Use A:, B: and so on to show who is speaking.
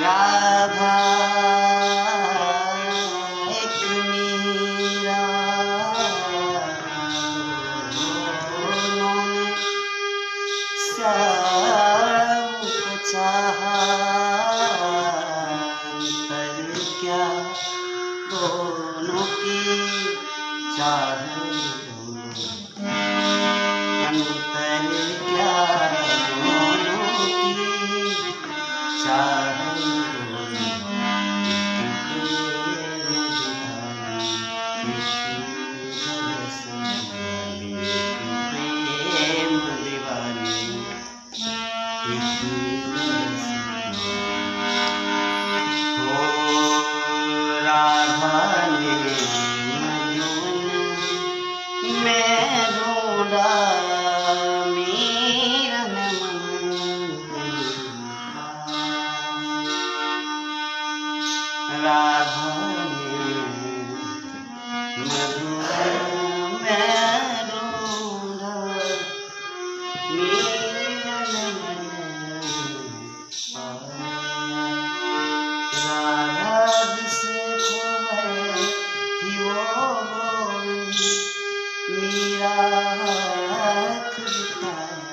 A: राधा एक मीरा दोनों ने श्याम को चाहा पर क्या दोनों की चाह अंतर क्या दोनों की चाह राधा ने मैं ढूंढा मीरन राधा ने मधुवन में ढूंढा मीरन